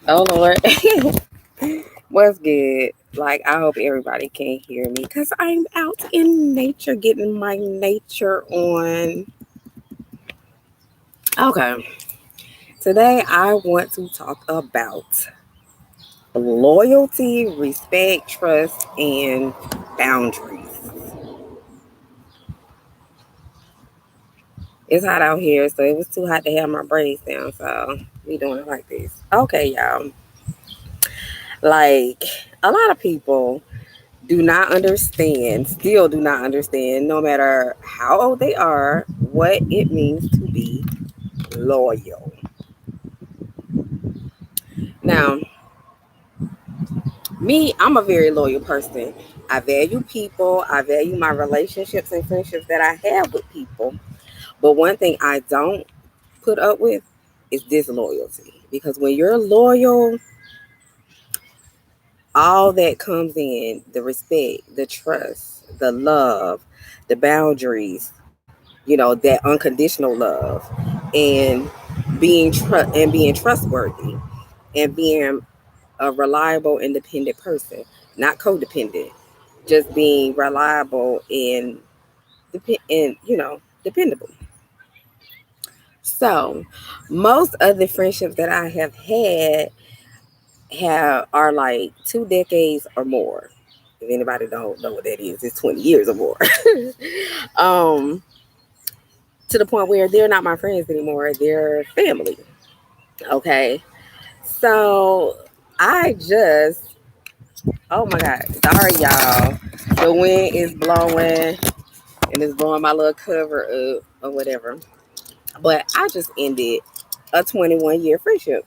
Oh Lord, what's good? Like I hope everybody can hear me because I'm out in nature getting my nature on. Okay, today I want to talk about loyalty, respect, trust, and boundaries. It's hot out here, so it was too hot to have my braids down, so we doing it like this. Okay, y'all. Like a lot of people do not understand, still do not understand, no matter how old they are, what it means to be loyal. Now, me, I'm a very loyal person. I value people, I value my relationships and friendships that I have with people. But one thing I don't put up with is disloyalty. Because when you're loyal, all that comes in the respect, the trust, the love, the boundaries, that unconditional love, and being trustworthy, and being a reliable, independent person, not codependent, just being reliable and dependable. So, most of the friendships that I have had have are like 2 decades or more. If anybody don't know what that is, it's 20 years or more. um, to the point where they're not my friends anymore; they're family. Okay. So I just, oh my God, sorry y'all. The wind is blowing and it's blowing my little cover up or whatever. But I just ended a 21-year friendship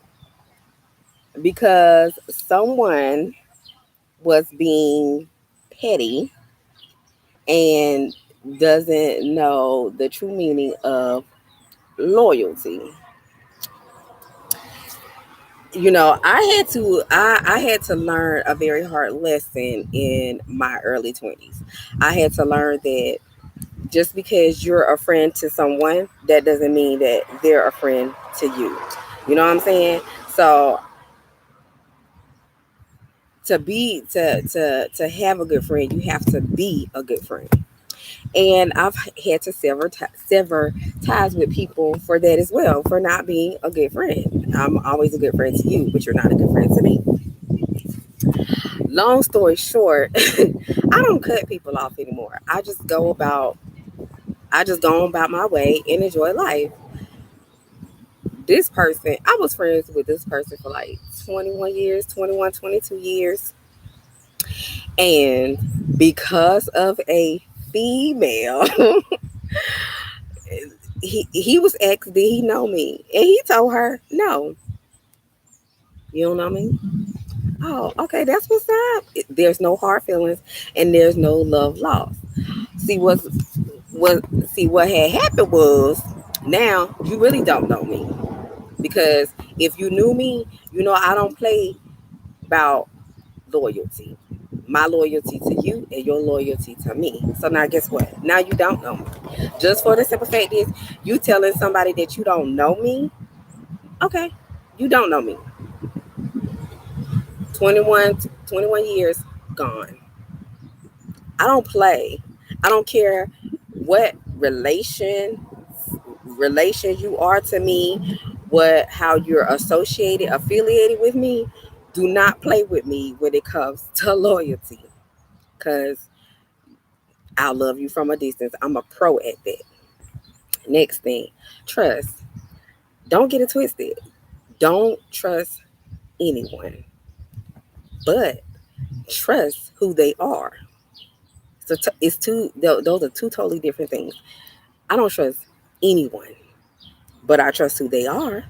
because someone was being petty and doesn't know the true meaning of loyalty. I had to learn a very hard lesson in my early 20s. I had to learn that just because you're a friend to someone, that doesn't mean that they're a friend to you. You know what I'm saying? So to have a good friend, you have to be a good friend. And I've had to sever ties with people for that as well, for not being a good friend. I'm always a good friend to you, but you're not a good friend to me. Long story short, I don't cut people off anymore. I just go about my way and enjoy life. This person, I was friends with this person for like 21 years, 21, 22 years. And because of a female, he was asked, did he know me? And he told her, no, you don't know me. Oh, okay, that's what's up. There's no hard feelings and there's no love lost. See what what had happened was, now you really don't know me, because if you knew me, I don't play about loyalty. My loyalty to you and your loyalty to me. So now guess what? Now you don't know me. Just for the simple fact is, you telling somebody that you don't know me, okay, you don't know me. 21 years gone. I don't play. I don't care what relation you are to me, how you're affiliated with me. Do not play with me when it comes to loyalty, because I love you from a distance. I'm a pro at that. Next thing, trust. Don't get it twisted. Don't trust anyone, but trust who they are. So it's those are two totally different things. I don't trust anyone, but I trust who they are.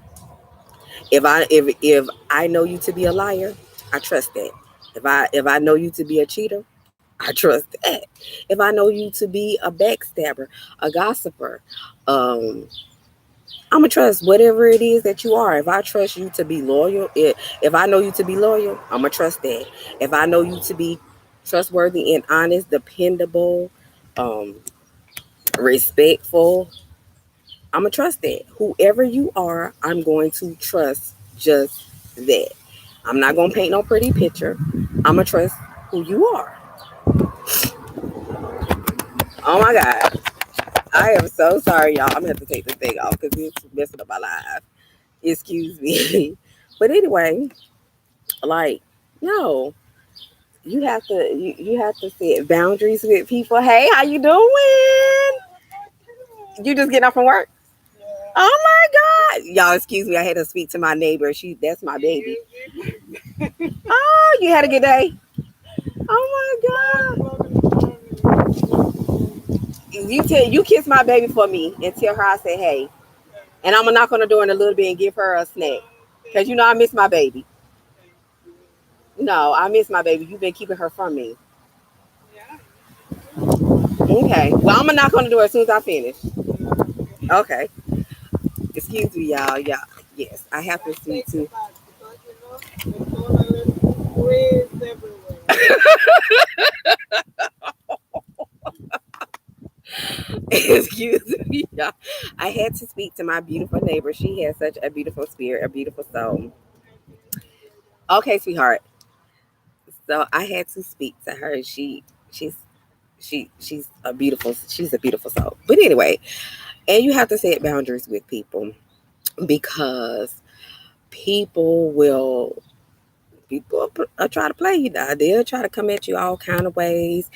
If I know you to be a liar, I trust that. If I know you to be a cheater, I trust that. If I know you to be a backstabber, a gossiper, um, I'm gonna trust whatever it is that you are. If I trust you to be loyal, if I know you to be loyal, I'm gonna trust that. If I know you to be trustworthy and honest, dependable, um, respectful, I'm gonna trust that. Whoever you are, I'm going to trust just that. I'm not gonna paint no pretty picture. I'm gonna trust who you are. Oh my God. I am so sorry, y'all. I'm gonna have to take this thing off because it's messing up my life. Excuse me. But anyway, like, no, you have to set boundaries with people. Hey, how you doing? You just getting off from work? Oh my God. Y'all excuse me. I had to speak to my neighbor. That's my baby. Oh, you had a good day? Oh my God. You kiss my baby for me and tell her I say hey. And I'm gonna knock on the door in a little bit and give her a snack. Cause you know I miss my baby. No, I miss my baby. You've been keeping her from me. Okay. Well, I'm gonna knock on the door as soon as I finish. Okay. Excuse me, y'all. Yeah. Yes, I have to speak to. Excuse me, y'all. I had to speak to my beautiful neighbor. She has such a beautiful spirit, a beautiful soul. Okay, sweetheart. So I had to speak to her. She's a beautiful soul. But anyway, and you have to set boundaries with people because people will try to play you now. They'll try to come at you all kind of ways,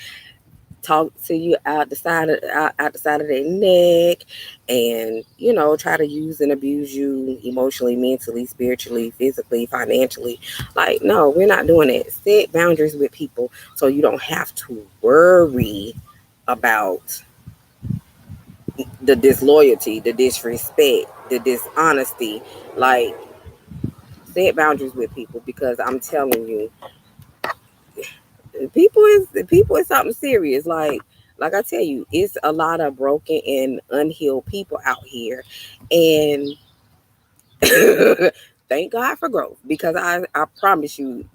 talk to you out the side of their neck, and try to use and abuse you emotionally, mentally, spiritually, physically, financially. Like, no, we're not doing that. Set boundaries with people so you don't have to worry about the disloyalty, the disrespect, the dishonesty. Like, set boundaries with people because I'm telling you, people is something serious. Like I tell you, it's a lot of broken and unhealed people out here, and thank God for growth because I promise you,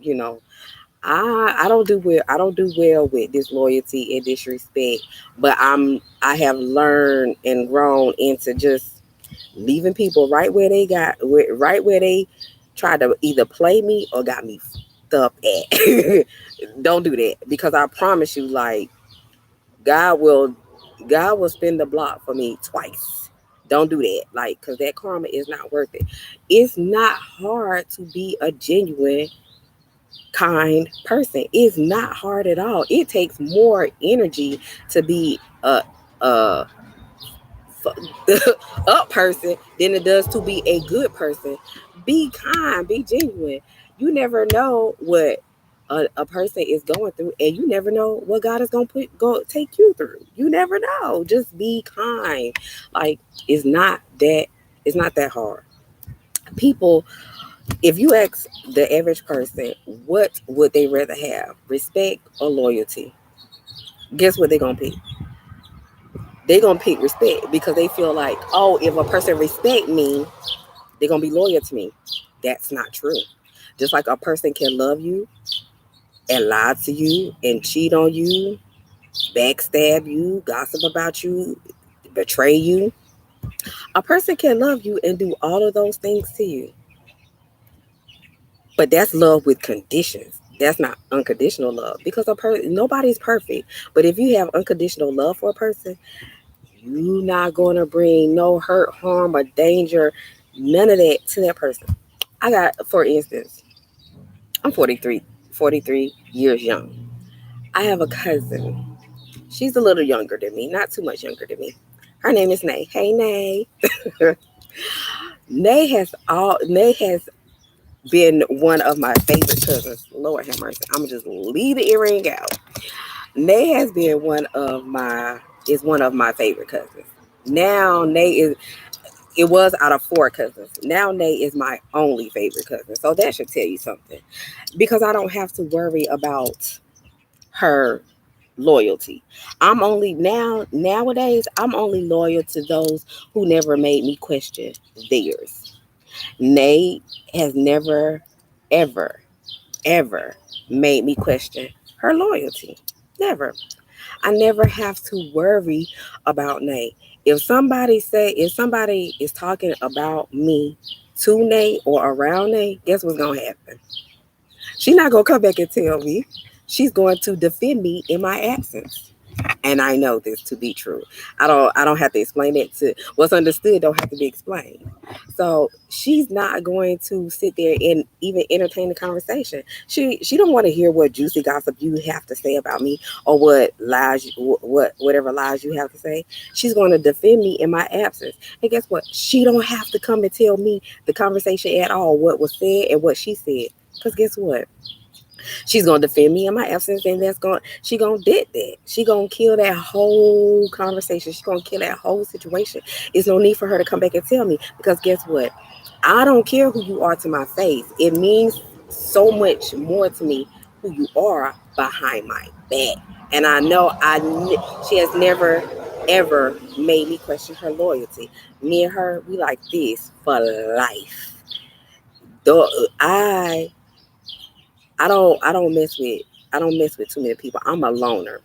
I don't do well. I don't do well with disloyalty and disrespect, but I have learned and grown into just leaving people right where they tried to either play me or got me fucked up at. Don't do that because I promise you, like, God will God will spin the block for me twice. Don't do that, like, because that karma is not worth it. It's not hard to be a genuine, kind person. It's not hard at all. It takes more energy to be a up person than it does to be a good person. Be kind, be genuine. You never know what a person is going through, and you never know what God is go take you through. You never know. Just be kind. Like, it's not that it's not that hard. People, if you ask the average person what would they rather have, respect or loyalty, guess what they're gonna pick? They're gonna pick respect because they feel like, oh, if a person respect me, they're gonna be loyal to me. That's not true. Just like a person can love you and lie to you and cheat on you, backstab you, gossip about you, betray you. A person can love you and do all of those things to you. But that's love with conditions. That's not unconditional love because nobody's perfect. But if you have unconditional love for a person, you're not going to bring no hurt, harm, or danger, none of that to that person. I got, for instance, I'm 43 years young. I have a cousin. She's a little younger than me, not too much younger than me. Her name is Nay. Hey, Nay. Nay has been one of my favorite cousins. Lord have mercy. I'm gonna just leave the earring out. Nay has been one of my favorite cousins. Now Nay is it was out of four cousins. Now Nay is my only favorite cousin. So that should tell you something. Because I don't have to worry about her loyalty. Nowadays I'm only loyal to those who never made me question theirs. Nay has never, ever, ever made me question her loyalty. Never. I never have to worry about Nay. If somebody is talking about me to Nay or around Nay, guess what's gonna happen? She's not gonna come back and tell me. She's going to defend me in my absence. And I know this to be true. I don't have to explain it. To what's understood don't have to be explained. So she's not going to sit there and even entertain the conversation. She don't want to hear what juicy gossip you have to say about me, or what lies, whatever lies you have to say. She's going to defend me in my absence. And guess what? She don't have to come and tell me the conversation at all, what was said and what she said. Because guess what? She's gonna defend me in my absence, and she gonna did that. She gonna kill that whole conversation. She gonna kill that whole situation. There's no need for her to come back and tell me, because guess what? I don't care who you are to my face. It means so much more to me who you are behind my back. And I know she has never ever made me question her loyalty. Me and her, we like this for life. Though I don't mess with too many people. I'm a loner.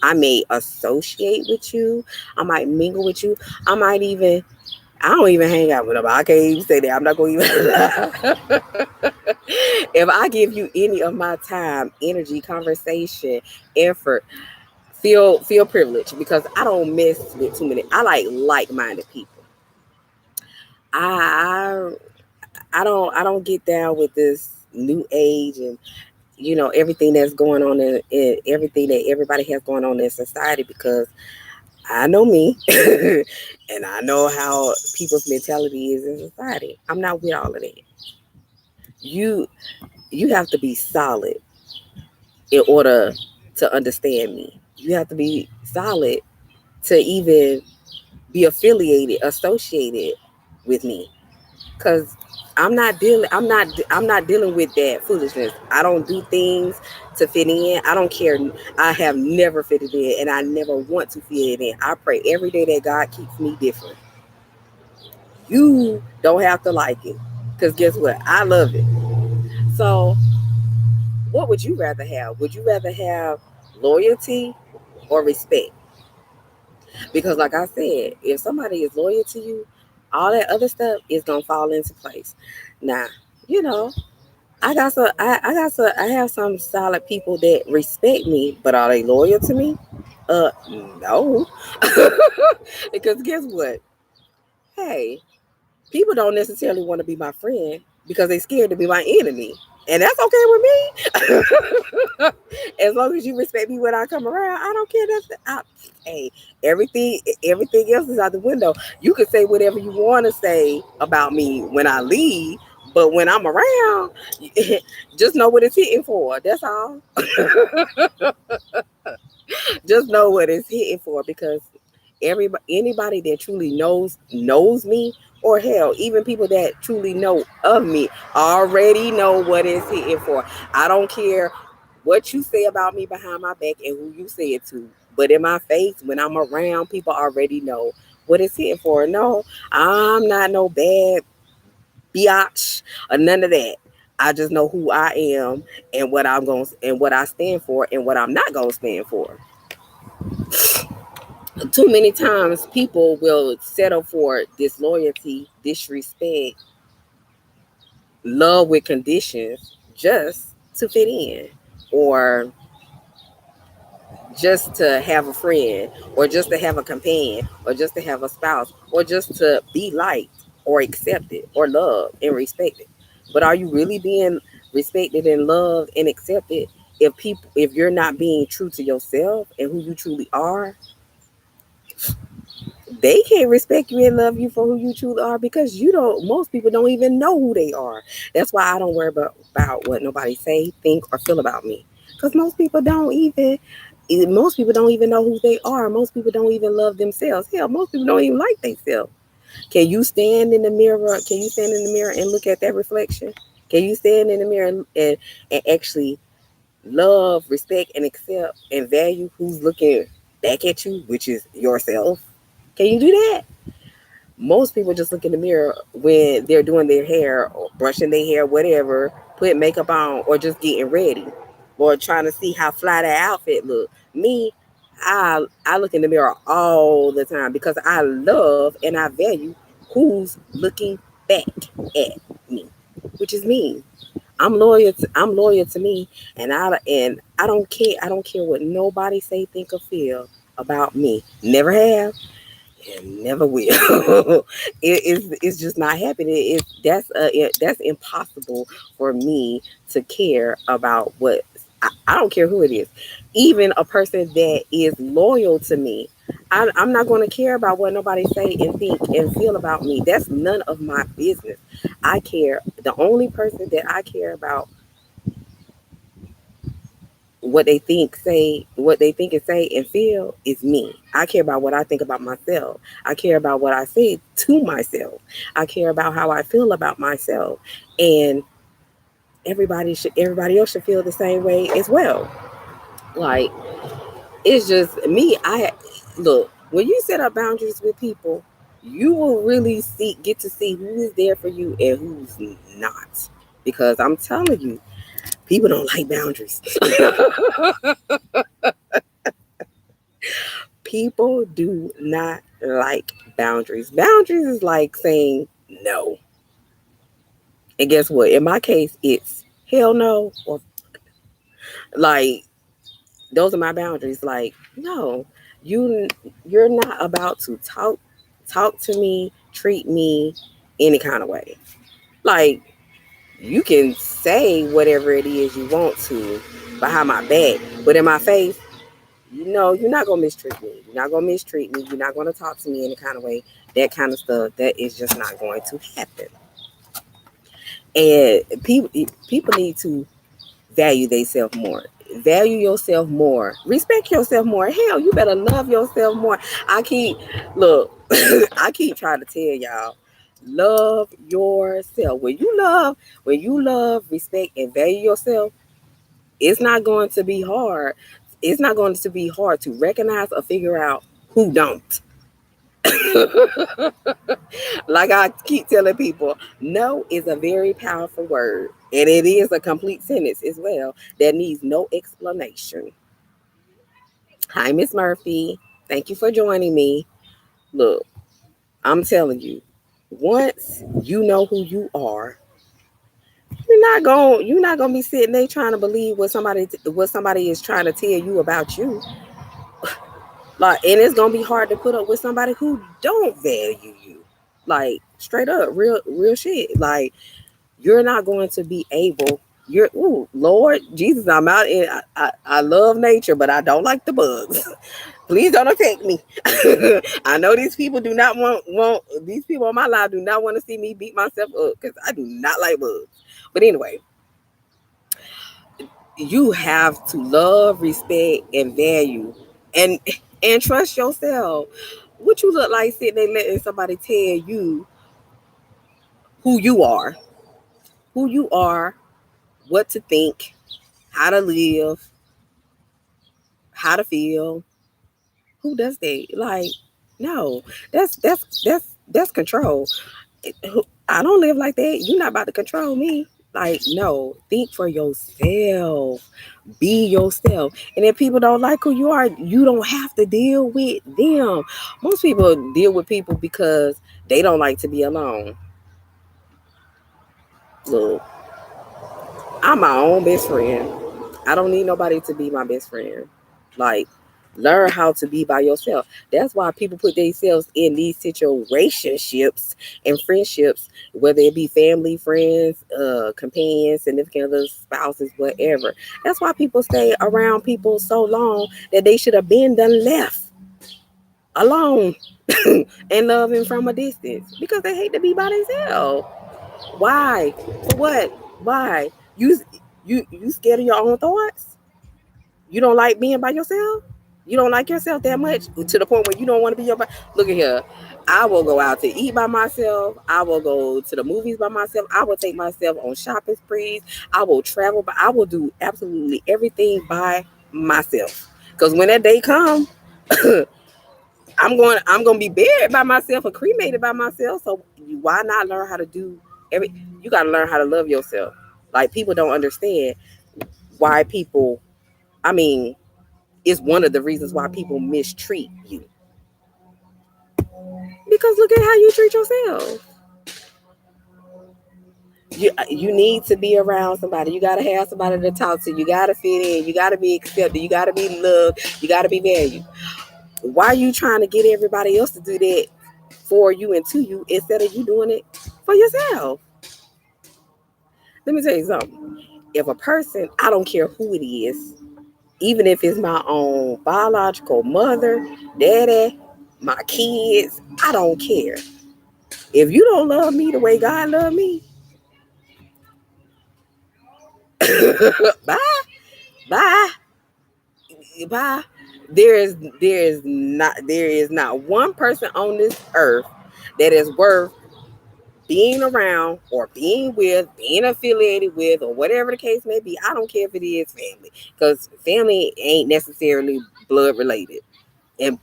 I may associate with you. I might mingle with you. I don't even hang out with them. I can't even say that. I'm not going to even. If I give you any of my time, energy, conversation, effort, feel privileged, because I don't mess with too many. I like-minded people. I I don't get down with this new age and everything that's going on in everything that everybody has going on in society, because I know me and I know how people's mentality is in society. I'm not with all of that. You you have to be solid in order to understand me. You have to be solid to even be associated with me. Cause I'm not dealing with that foolishness. I don't do things to fit in. I don't care. I have never fitted in, and I never want to fit in. I pray every day that God keeps me different. You don't have to like it, because guess what? I love it. So, what would you rather have? Would you rather have loyalty or respect? Because, like I said, if somebody is loyal to you, all that other stuff is gonna fall into place. Now, you know, I have some solid people that respect me, but are they loyal to me? No. Because guess what? Hey, people don't necessarily want to be my friend because they're scared to be my enemy. And that's okay with me. As long as you respect me when I come around, I don't care. Hey, everything else is out the window. You can say whatever you want to say about me when I leave, but when I'm around, just know what it's hitting for. That's all. Just know what it's hitting for, because anybody that truly knows me, or hell, even people that truly know of me, already know what it's hitting for. I don't care what you say about me behind my back and who you say it to, but in my face, when I'm around, people already know what it's hitting for. No, I'm not no bad biatch or none of that. I just know who I am, and what I stand for, and what I'm not gonna stand for. Too many times people will settle for disloyalty, disrespect, love with conditions, just to fit in, or just to have a friend, or just to have a companion, or just to have a spouse, or just to be liked or accepted or loved and respected. But are you really being respected and loved and accepted if you're not being true to yourself and who you truly are? They can't respect you and love you for who you truly are, because you don't most people don't even know who they are. That's why I don't worry about what nobody say, think, or feel about me, because most people don't even know who they are. Most people don't even love themselves. Hell, most people don't even like themselves. Can you stand in the mirror and look at that reflection? Can you stand in the mirror and actually love, respect, and accept and value who's looking back at you, which is yourself? Can you do that? Most people just look in the mirror when they're doing their hair or brushing their hair, whatever, putting makeup on, or just getting ready, or trying to see how fly that outfit look. Me, I look in the mirror all the time, because I love and I value who's looking back at me, which is me. I'm loyal to me, and I don't care. I don't care what nobody say, think, or feel about me. Never have and never will. It's just not happening. That's impossible for me to care about what I don't care who it is, even a person that is loyal to me. I'm not going to care about what nobody say and think and feel about me. That's none of my business. I care. The only person that I care about what they think and say and feel is me. I care about what I think about myself. I care about what I say to myself. I care about how I feel about myself. And everybody else should feel the same way as well. Like, it's just me. I look, when you set up boundaries with people, you will really get to see who is there for you and who's not. Because I'm telling you, people don't like boundaries. People do not like boundaries. Boundaries is like saying no. And guess what? In my case, it's hell no, or like those are my boundaries. Like, no, you you're not about to talk to me, treat me any kind of way. Like, you can say whatever it is you want to behind my back, but in my face, you know, you're not gonna mistreat me. You're not gonna mistreat me. You're not gonna talk to me any kind of way. That kind of stuff. That is just not going to happen. And people need to value themselves more. Value yourself more. Respect yourself more. Hell, you better love yourself more. I keep look. I keep trying to tell y'all. Love yourself. When you love, respect, and value yourself, it's not going to be hard. It's not going to be hard to recognize or figure out who don't. Like I keep telling people, no is a very powerful word. And it is a complete sentence as well that needs no explanation. Hi, Miss Murphy. Thank you for joining me. Look, I'm telling you, once you know who you are, you're not gonna be sitting there trying to believe what somebody is trying to tell you about you. Like, and it's gonna be hard to put up with somebody who don't value you. Like, straight up, real shit. Like, you're not going to be able. You're, ooh, Lord Jesus, I'm out in. I love nature, but I don't like the bugs. Please don't attack me. I know these people do not want these people in my life do not want to see me beat myself up because I do not like bugs. But anyway, you have to love, respect, and value, and and trust yourself. What you look like sitting there letting somebody tell you who you are, who you are, what to think, how to live, how to feel. Who does that? Like, no, that's control. I don't live like that. You're not about to control me. Like, no, think for yourself. Be yourself. And if people don't like who you are, you don't have to deal with them. Most people deal with people because they don't like to be alone. Look, I'm my own best friend. I don't need nobody to be my best friend. Like, learn how to be by yourself. That's why people put themselves in these situationships and friendships, whether it be family, friends, companions, significant others, spouses, whatever. That's why people stay around people so long that they should have been done left alone and loving from a distance because they hate to be by themselves. Why? For what? Why? You scared of your own thoughts? You don't like being by yourself? You don't like yourself that much to the point where you don't want to be your. Look at here. I will go out to eat by myself. I will go to the movies by myself. I will take myself on shopping sprees. I will travel, but I will do absolutely everything by myself. Because when that day comes, I'm going to be buried by myself or cremated by myself. So why not learn how to do every? You got to learn how to love yourself. Like, people don't understand why people. I mean, is one of the reasons why people mistreat you. Because look at how you treat yourself. You need to be around somebody. You got to have somebody to talk to. You got to fit in. You got to be accepted. You got to be loved. You got to be valued. Why are you trying to get everybody else to do that for you and to you instead of you doing it for yourself? Let me tell you something. If a person, I don't care who it is, even if it's my own biological mother, daddy, my kids, I don't care. If you don't love me the way God loved me, bye, bye, bye. There is not one person on this earth that is worth being around or being with, being affiliated with, or whatever the case may be. I don't care if it is family, because family ain't necessarily blood related. And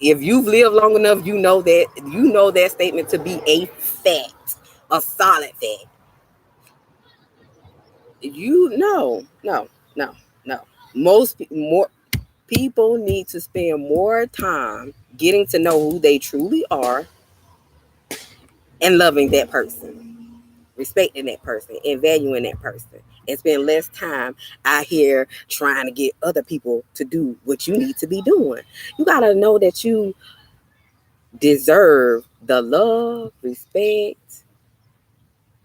if you've lived long enough, you know that statement to be a fact, a solid fact. No. More people need to spend more time getting to know who they truly are and loving that person, respecting that person, and valuing that person, and spend less time out here trying to get other people to do what you need to be doing. You got to know that you deserve the love, respect,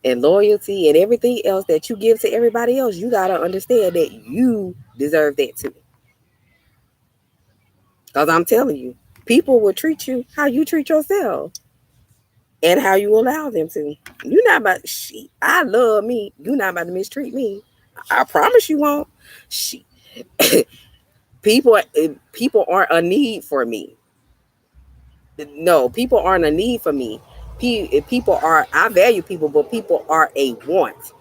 and loyalty and everything else that you give to everybody else. You got to understand that you deserve that too. Because I'm telling you, people will treat you how you treat yourself and how you allow them to. You're not about, shit, I love me. You're not about to mistreat me. I promise you won't. Shit. people aren't a need for me. No, people aren't a need for me. People are, I value people, but people are a want.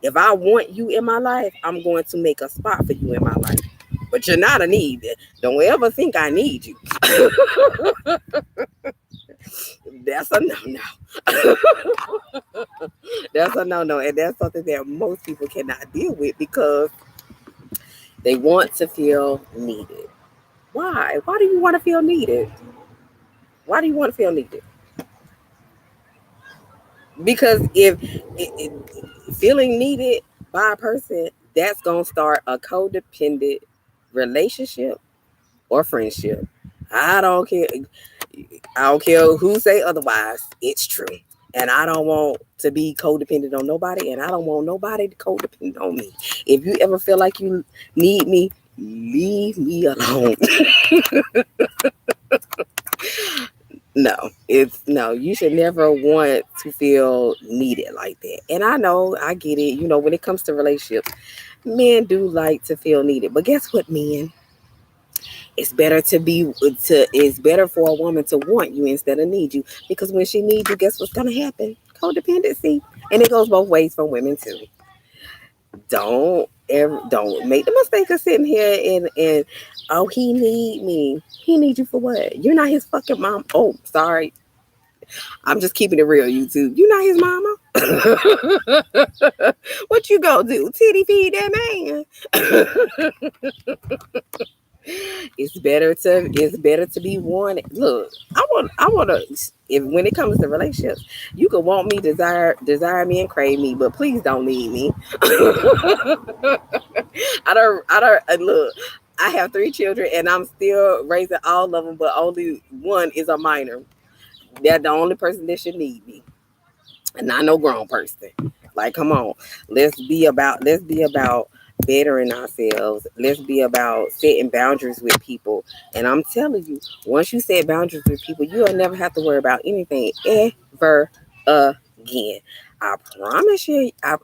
If I want you in my life, I'm going to make a spot for you in my life. But you're not a need. Don't ever think I need you. That's a no. That's a no. And that's something that most people cannot deal with because they want to feel needed. Why? Why do you want to feel needed? Why do you want to feel needed? Because if feeling needed by a person, that's gonna start a codependent relationship or friendship. I don't care. I don't care who say otherwise. It's true. And I don't want to be codependent on nobody, and I don't want nobody to codependent on me. If you ever feel like you need me, leave me alone. No, you should never want to feel needed like that. And I know, I get it. When it comes to relationships, men do like to feel needed. But guess what, men? It's better for a woman to want you instead of need you. Because when she needs you, guess what's gonna happen? Codependency. And it goes both ways for women too. Don't make the mistake of sitting here and oh, he need me. He need you for what? You're not his fucking mom. Oh, sorry. I'm just keeping it real, YouTube. You not his mama. What you gonna do? Titty feed that man? It's better to be wanted. Look, I want to. If when it comes to relationships, you can want me, desire me, and crave me, but please don't need me. I don't look. I have 3 children, and I'm still raising all of them, but only one is a minor. They're the only person that should need me, and not no grown person. Like, come on, let's be about bettering ourselves. Let's be about setting boundaries with people. And I'm telling you, once you set boundaries with people, you'll never have to worry about anything ever again. I promise you. Look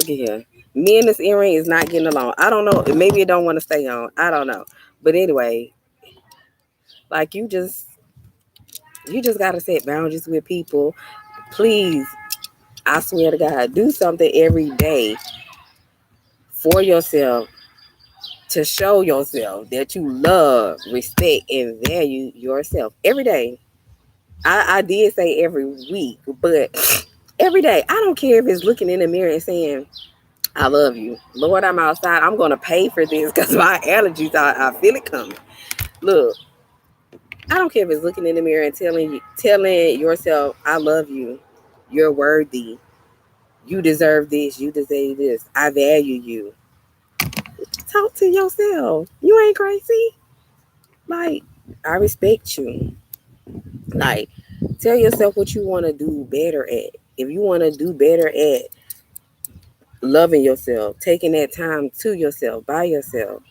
at here. Me and this earring is not getting along. I don't know. Maybe it don't want to stay on. I don't know. But anyway, like you just gotta set boundaries with people. Please, I swear to God, do something every day for yourself to show yourself that you love, respect, and value yourself every day. I did say every week, but every day. I don't care if it's looking in the mirror and saying, I love you. Lord, I'm outside. I'm going to pay for this because my allergies, I feel it coming. Look, I don't care if it's looking in the mirror and telling yourself, I love you. You're worthy. You deserve this. You deserve this. I value you. Talk to yourself. You ain't crazy. Like, I respect you. Like, tell yourself what you want to do better at. If you want to do better at loving yourself, taking that time to yourself, by yourself,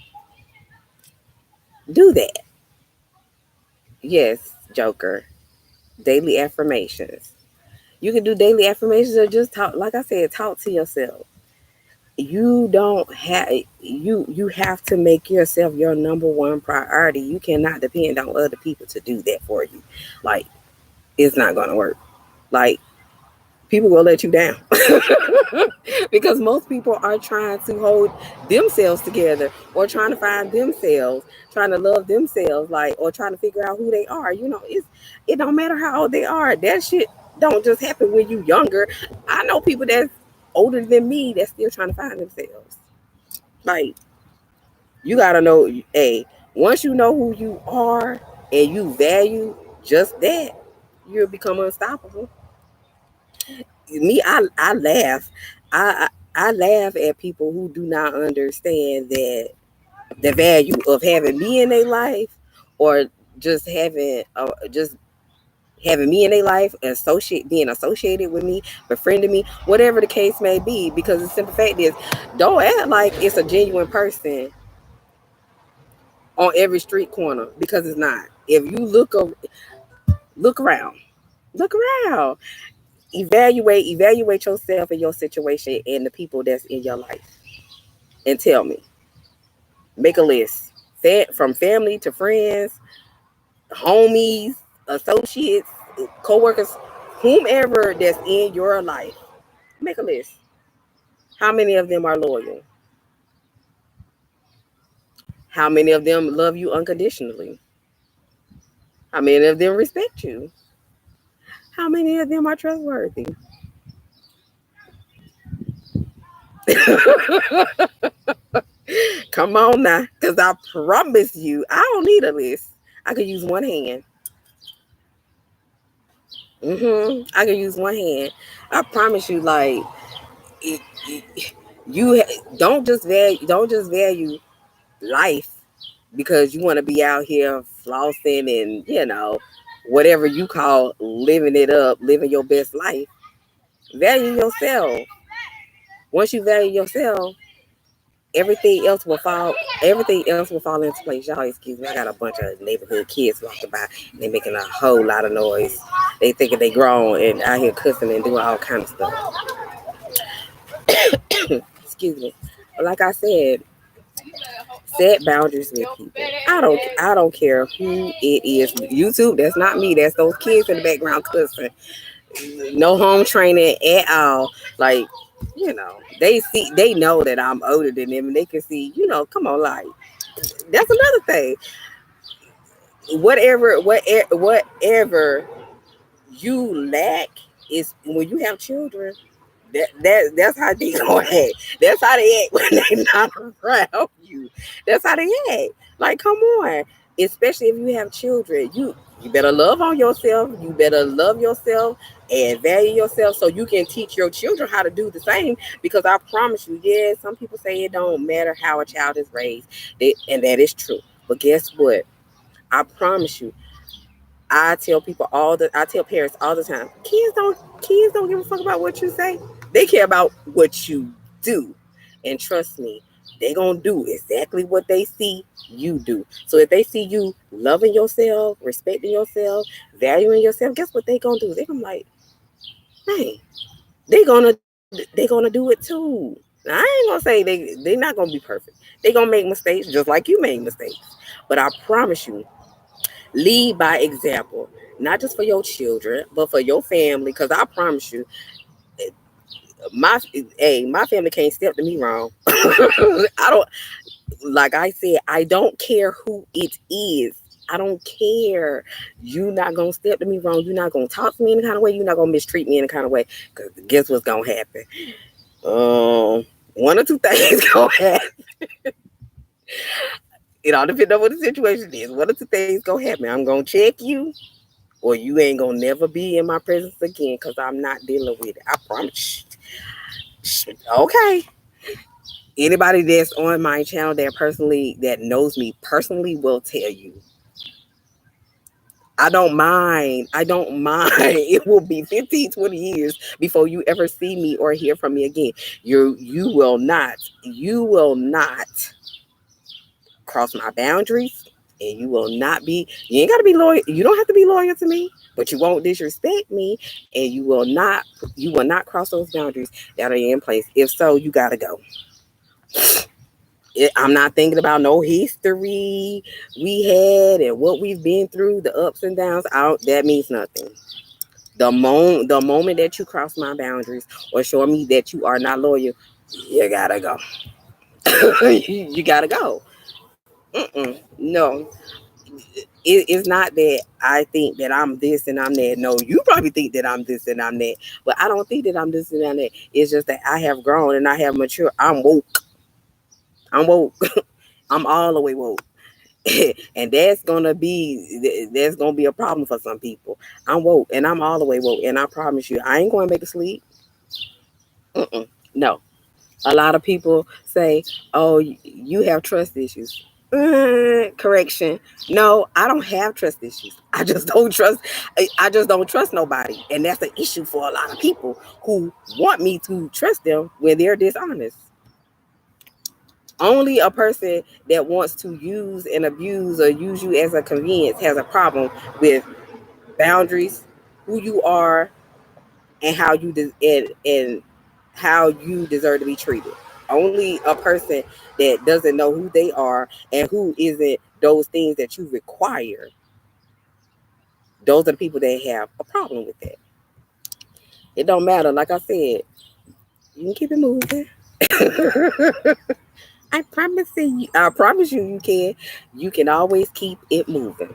do that. Yes, Joker. Daily affirmations. You can do daily affirmations or just talk, like I said, talk to yourself. You don't have you have to make yourself your number one priority. You cannot depend on other people to do that for you. Like, it's not gonna work. Like, people will let you down because most people are trying to hold themselves together or trying to find themselves, trying to love themselves, like, or trying to figure out who they are. It don't matter how old they are. That shit don't just happen when you younger. I know people that's older than me that's still trying to find themselves. Like, you gotta know, hey, once you know who you are and you value just that, you'll become unstoppable. I laugh. I laugh at people who do not understand that the value of having me in their life, or just having me in their life, being associated with me, befriending me, whatever the case may be. Because the simple fact is, don't act like it's a genuine person on every street corner, because it's not. If you look around, look around, evaluate yourself and your situation and the people that's in your life, and tell me. Make a list, from family to friends, homies, associates, co-workers, whomever that's in your life. Make a list. How many of them are loyal? How many of them love you unconditionally? How many of them respect you? How many of them are trustworthy? Come on now, because I promise you, I don't need a list. I could use one hand. I could use one hand. I promise you, like, it, it, you don't just value life because you want to be out here flossing and whatever you call living it up, living your best life. Value yourself. Once you value yourself, everything else will fall. Everything else will fall into place. Y'all, excuse me. I got a bunch of neighborhood kids walking by. And they making a whole lot of noise. They thinking they grown and out here cussing and doing all kind of stuff. Excuse me. Like I said, set boundaries with people. I don't care who it is. YouTube, that's not me. That's those kids in the background cussing. No home training at all. Like, they know that I'm older than them, and they can see, come on, like, that's another thing. Whatever you lack is when you have children. That's how they gonna act. That's how they act when they not around you. That's how they act. Like, come on. Especially if you have children. You better love on yourself. You better love yourself and value yourself so you can teach your children how to do the same. Because I promise you, yeah, some people say it don't matter how a child is raised. And that is true. But guess what? I promise you, I tell parents all the time, kids don't give a fuck about what you say. They care about what you do. And trust me, they gonna do exactly what they see you do. So if they see you loving yourself, respecting yourself, valuing yourself, guess what they gonna do? They gonna like, hey, they gonna do it too. Now, I ain't gonna say they not gonna be perfect. They gonna make mistakes just like you made mistakes. But I promise you, lead by example, not just for your children, but for your family. Because I promise you, my my family can't step to me wrong. I don't, like I said, I don't care who it is. I don't care. You not gonna step to me wrong. You're not gonna talk to me in any kind of way. You're not gonna mistreat me in any kind of way. Cause guess what's gonna happen? One or two things gonna happen. It all depends on what the situation is. One or two things gonna happen. I'm gonna check you, or you ain't gonna never be in my presence again because I'm not dealing with it. I promise. Okay. Anybody that's on my channel that knows me personally will tell you. I don't mind. I don't mind. It will be 15, 20 years before you ever see me or hear from me again. You will not. You will not cross my boundaries, and you will not be. You ain't gotta be loyal. You don't have to be loyal to me, but you won't disrespect me, and you will not. You will not cross those boundaries that are in place. If so, you gotta go. I'm not thinking about no history we had and what we've been through, the ups and downs. Out that means nothing. The moment that you cross my boundaries or show me that you are not loyal, you gotta go. You gotta go. No, it's not that I think that I'm this and I'm that. No, you probably think that I'm this and I'm that, but I don't think that I'm this and I'm that. It's just that I have grown and I have matured. I'm woke. I'm woke. I'm all the way woke. And that's gonna be a problem for some people. I'm woke and I'm all the way woke, and I promise you, I ain't going to make a sleep. No, a lot of people say, "Oh, you have trust issues." Correction. No, I don't have trust issues. I just don't trust. I just don't trust nobody, and that's an issue for a lot of people who want me to trust them when they're dishonest. Only a person that wants to use and abuse or use you as a convenience has a problem with boundaries, who you are, and and how you deserve to be treated. Only a person that doesn't know who they are and who isn't those things that you require. Those are the people that have a problem with that. It don't matter. Like I said, you can keep it moving. I promise you. I promise you, you can. You can always keep it moving.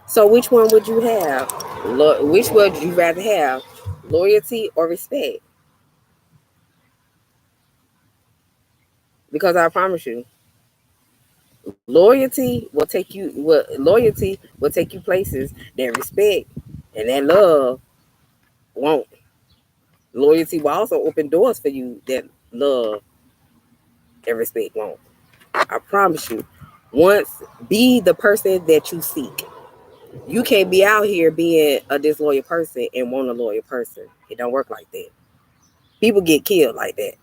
So, which one would you have? Which would you rather have? Loyalty or respect? Because I promise you, loyalty will take you places that respect and that love won't. Loyalty will also open doors for you that love and respect won't. I promise you. Once be the person that you seek. You can't be out here being a disloyal person and want a loyal person. It don't work like that. People get killed like that.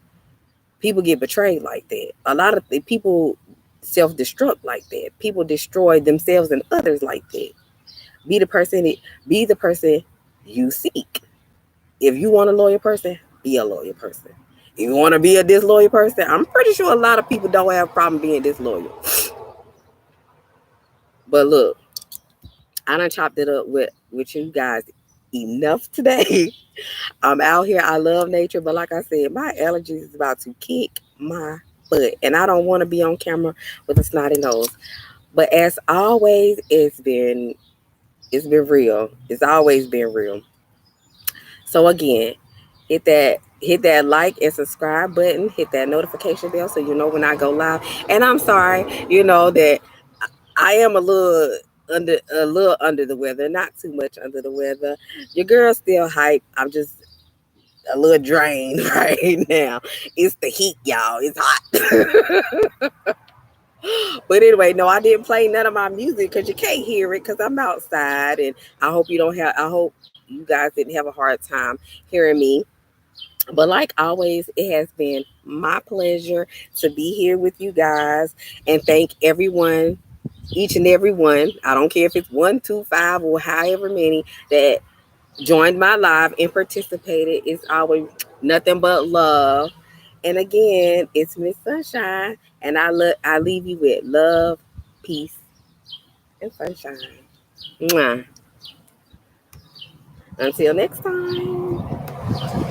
People get betrayed like that. A lot of people self-destruct like that. People destroy themselves and others like that. Be the person. Be the person you seek. If you want a loyal person, be a loyal person. If you want to be a disloyal person, I'm pretty sure a lot of people don't have a problem being disloyal. But look, I done chopped it up with you guys enough today. I'm out here. I love nature, but like I said, my allergies is about to kick my butt, and I don't want to be on camera with a snotty nose. But as always, it's been real. It's always been real. So again, hit that like and subscribe button, hit that notification bell so you know when I go live. And I'm sorry, that I am a little under the weather, not too much under the weather. Your girl's still hype. I'm just a little drained right now. It's the heat, y'all. It's hot. But anyway, no, I didn't play none of my music because you can't hear it because I'm outside, and I hope you guys didn't have a hard time hearing me. But like always, it has been my pleasure to be here with you guys, and thank everyone, each and every one. I don't care if it's one, two, five, or however many that joined my live and participated. It's always nothing but love. And again, it's Miss Sunshine, and I leave you with love, peace, and sunshine. Mwah. Until next time.